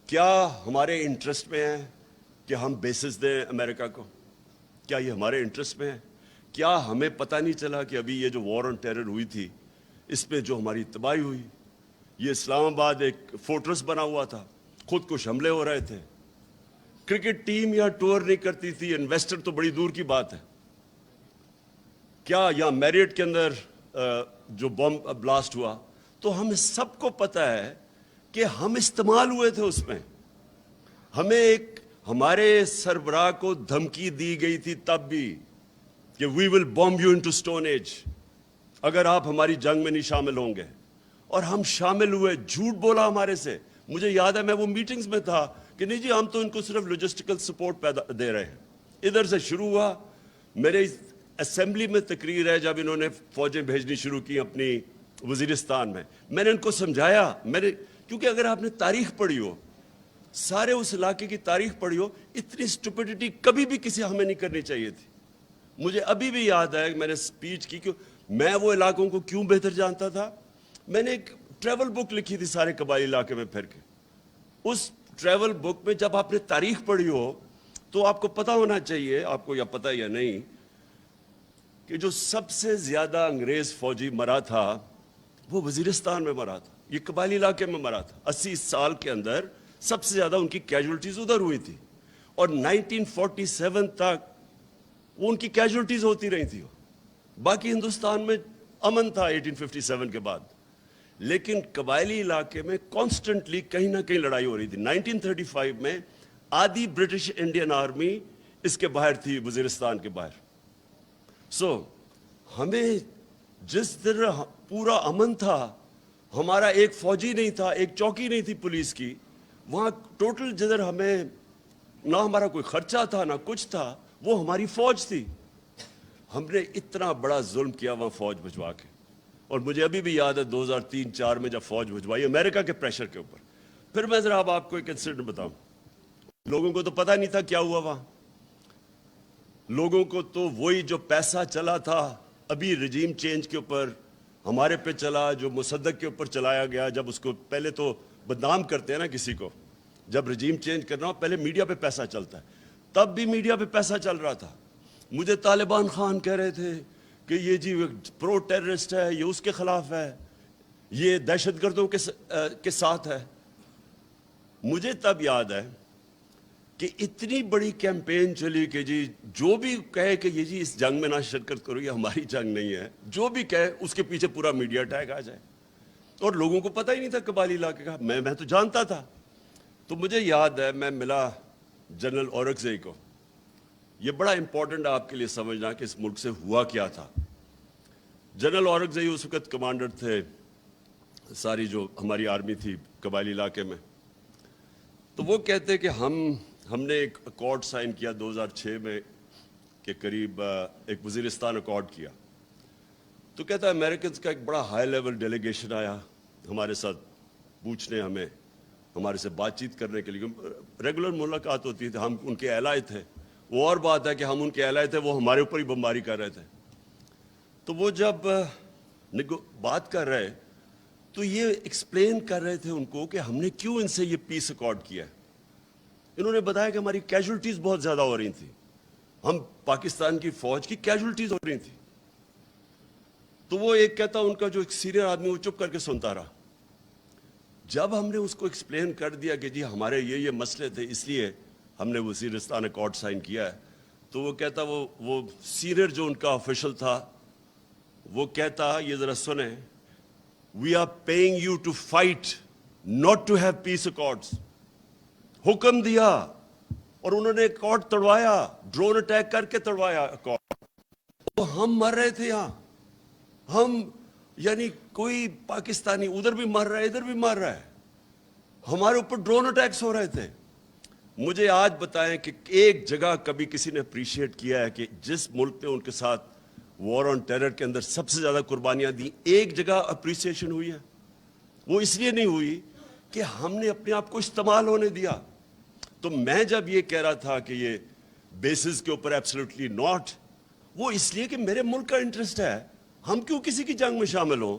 کیا ہمارے انٹرسٹ میں ہے کہ ہم بیسز دیں امریکہ کو؟ کیا یہ ہمارے انٹرسٹ میں ہے؟ کیا ہمیں پتہ نہیں چلا کہ ابھی یہ جو وار آن ٹیرر ہوئی تھی اس میں جو ہماری تباہی ہوئی، یہ اسلام آباد ایک فورٹرس بنا ہوا تھا، خود کش حملے ہو رہے تھے، کرکٹ ٹیم یہاں ٹور نہیں کرتی تھی، انویسٹر تو بڑی دور کی بات ہے، کیا یہاں میریٹ کے اندر جو بم بلاسٹ ہوا، تو ہمیں سب کو پتہ ہے کہ ہم استعمال ہوئے تھے اس میں. ہمیں ایک ہمارے سربراہ کو دھمکی دی گئی تھی تب بھی کہ we will bomb you into stone age اگر آپ ہماری جنگ میں نہیں شامل ہوں گے، اور ہم شامل ہوئے. جھوٹ بولا ہمارے سے. مجھے یاد ہے میں وہ میٹنگز میں تھا کہ نہیں جی ہم تو ان کو صرف لاجسٹیکل سپورٹ دے رہے ہیں. ادھر سے شروع ہوا. میرے اسمبلی میں تقریر ہے جب انہوں نے فوجیں بھیجنی شروع کی اپنی وزیرستان میں نے ان کو سمجھایا، کیونکہ اگر آپ نے تاریخ پڑھی ہو، سارے اس علاقے کی تاریخ پڑھی ہو، اتنی سٹوپیڈیٹی کبھی بھی کسی ہمیں نہیں کرنی چاہیے تھی. مجھے ابھی بھی یاد ہے کہ میں نے سپیچ کی کہ میں وہ علاقوں کو کیوں بہتر جانتا تھا. میں نے ایک ٹریول بک لکھی تھی سارے قبائلی علاقے میں پھر کے. اس ٹریول بک میں جب آپ نے تاریخ پڑھی ہو تو آپ کو پتہ ہونا چاہیے، آپ کو یا پتہ یا نہیں، کہ جو سب سے زیادہ انگریز فوجی مرا تھا وہ وزیرستان میں مرا تھا، یہ قبائلی علاقے میں مرا تھا. 80 سال کے اندر سب سے زیادہ ان کی کیجولٹیز ادھر ہوئی تھی، اور 1947 تک وہ ان کی کیجولٹیز ہوتی رہی تھی. باقی ہندوستان میں امن تھا 1857 کے بعد، لیکن قبائلی علاقے میں کانسٹنٹلی کہیں نہ کہیں لڑائی ہو رہی تھی. 1935 میں آدھی برٹش انڈین آرمی اس کے باہر تھی، وزیرستان کے باہر. ہمیں جس طرح پورا امن تھا، ہمارا ایک فوجی نہیں تھا، ایک چوکی نہیں تھی پولیس کی وہاں ٹوٹل. جدھر ہمیں نہ ہمارا کوئی خرچہ تھا نہ کچھ تھا، وہ ہماری فوج تھی. ہم نے اتنا بڑا ظلم کیا وہاں فوج بھجوا کے. اور مجھے ابھی بھی یاد ہے 2003-04 میں جب فوج بھجوائی امریکہ کے پریشر کے اوپر. پھر میں ذرا اب آپ کو ایک انسیڈنٹ بتاؤں. لوگوں کو تو پتہ نہیں تھا کیا ہوا وہاں. لوگوں کو تو وہی جو پیسہ چلا تھا ابھی رجیم چینج کے اوپر ہمارے پہ چلا، جو مصدق کے اوپر چلایا گیا. جب اس کو پہلے تو بدنام کرتے ہیں نا کسی کو، جب رجیم چینج کرنا ہو پہلے میڈیا پہ پیسہ چلتا ہے. تب بھی میڈیا پہ پیسہ چل رہا تھا. مجھے طالبان خان کہہ رہے تھے کہ یہ جی پرو ٹیررسٹ ہے، یہ اس کے خلاف ہے، یہ دہشت گردوں کے ساتھ ہے. مجھے تب یاد ہے کہ اتنی بڑی کیمپین چلی کہ جی جو بھی کہے کہ یہ جی اس جنگ میں نہ شرکت کرو، یہ ہماری جنگ نہیں ہے، جو بھی کہے اس کے پیچھے پورا میڈیا ٹیگ آ جائے. اور لوگوں کو پتہ ہی نہیں تھا قبائلی علاقے کا. میں تو جانتا تھا. تو مجھے یاد ہے میں ملا جنرل اورکزئی کو. یہ بڑا امپورٹنٹ ہے آپ کے لیے سمجھنا کہ اس ملک سے ہوا کیا تھا. جنرل اورکزئی اس وقت کمانڈر تھے ساری جو ہماری آرمی تھی قبائلی علاقے میں. تو وہ کہتے کہ ہم نے ایک اکارڈ سائن کیا 2006 میں کے قریب، ایک وزیرستان اکارڈ کیا. تو کہتا ہے امریکنز کا ایک بڑا ہائی لیول ڈیلیگیشن آیا ہمارے ساتھ پوچھنے، ہمارے سے بات چیت کرنے کے لیے. ریگولر ملاقات ہوتی تھی، ہم ان کے ایلائی تھے. وہ اور بات ہے کہ ہم ان کے ایلائی تھے، وہ ہمارے اوپر ہی بمباری کر رہے تھے. تو وہ جب بات کر رہے تو یہ ایکسپلین کر رہے تھے ان کو کہ ہم نے کیوں ان سے یہ پیس اکارڈ کیا ہے. انہوں نے بتایا کہ ہماری کیجولٹیز بہت زیادہ ہو رہی تھیں، ہم پاکستان کی فوج کی کیجولٹیز ہو رہی تھیں. تو وہ ایک کہتا ان کا جو ایک سینئر آدمی وہ چپ کر کے سنتا رہا. جب ہم نے اس کو ایکسپلین کر دیا کہ جی ہمارے یہ مسئلے تھے اس لیے ہم نے وزیرستان اکارڈ سائن کیا ہے، تو وہ کہتا وہ سینئر جو ان کا آفیشل تھا وہ کہتا یہ ذرا سنیں، we are paying you to fight not to have peace accords. حکم دیا اور انہوں نے اکارڈ توڑوایا، ڈرون اٹیک کر کے توڑوایا اکارڈ. تو ہم مر رہے تھے یہاں، ہم یعنی کوئی پاکستانی ادھر بھی مر رہا ہے ادھر بھی مر رہا ہے، ہمارے اوپر ڈرون اٹیکس ہو رہے تھے. مجھے آج بتائیں کہ ایک جگہ کبھی کسی نے اپریشیٹ کیا ہے کہ جس ملک نے ان کے ساتھ وار آن ٹیرر کے اندر سب سے زیادہ قربانیاں دیں، ایک جگہ اپریسیشن ہوئی ہے؟ وہ اس لیے نہیں ہوئی کہ ہم نے اپنے آپ کو استعمال ہونے دیا. تو میں جب یہ کہہ رہا تھا کہ یہ بیسز کے اوپر ایبسلیوٹلی ناٹ، وہ اس لیے کہ میرے ملک کا انٹرسٹ ہے. ہم کیوں کسی کی جنگ میں شامل ہوں؟